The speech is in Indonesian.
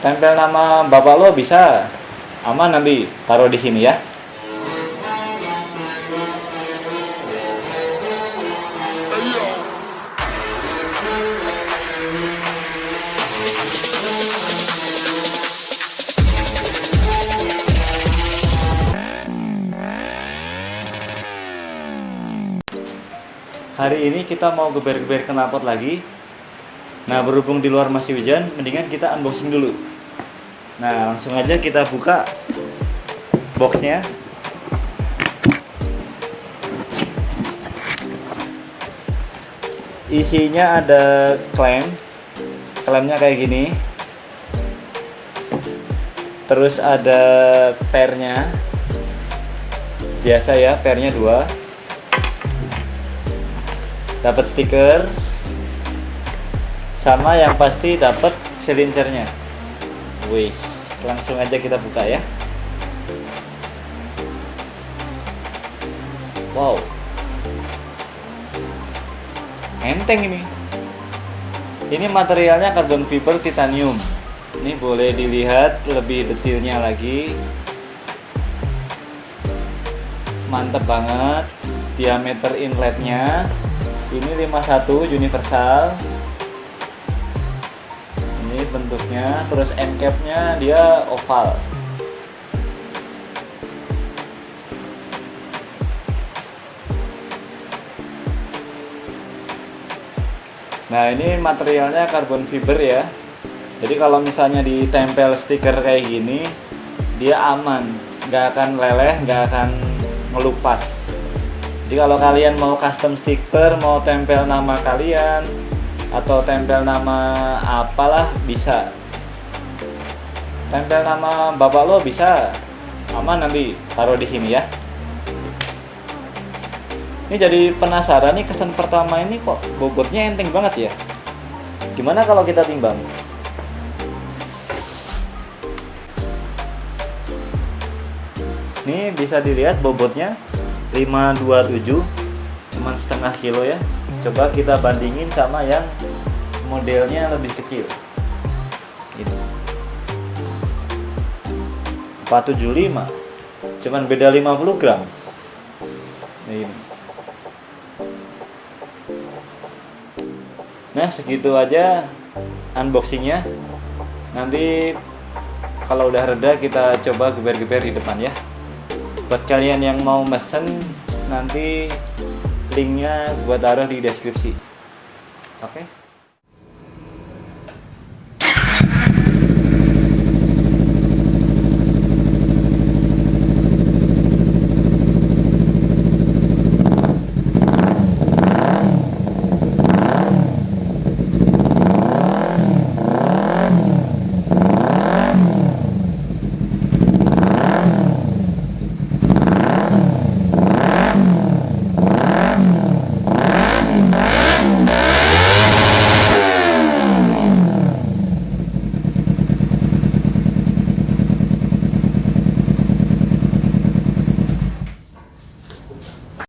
Tempel nama bapak lo bisa. Aman, nanti taruh di sini ya. Hari ini kita mau geber-geber knalpot lagi. Nah, berhubung di luar masih hujan, mendingan kita unboxing dulu. Nah, langsung aja kita buka boxnya. Isinya ada klemnya kayak gini. Terus ada pernya, biasa ya, pernya 2. Dapat stiker, sama yang pasti dapat silincernya. Wih, langsung aja kita buka ya. Wow, enteng ini. Ini materialnya carbon fiber titanium. Ini boleh dilihat lebih detailnya lagi. Mantep banget. Diameter inletnya ini 51 universal. Ini bentuknya, terus end capnya dia oval. Nah, ini materialnya carbon fiber ya. Jadi kalau misalnya ditempel stiker kayak gini, dia aman, nggak akan leleh, nggak akan ngelupas. Jadi kalau kalian mau custom stiker, mau tempel nama kalian atau tempel nama apalah, bisa. Tempel nama bapak lo bisa. Aman, nanti taruh di sini ya. Ini jadi penasaran nih, kesan pertama ini kok bobotnya enteng banget ya. Gimana kalau kita timbang? Ini bisa dilihat bobotnya 527, cuman setengah kilo ya. Coba kita bandingin sama yang modelnya lebih kecil. Ini 475, cuman beda 50 gram. Ini. Nah, segitu aja unboxingnya. Nanti kalau udah reda kita coba geber-geber di depan ya. Buat kalian yang mau mesen, nanti linknya gua taruh di deskripsi. Oke?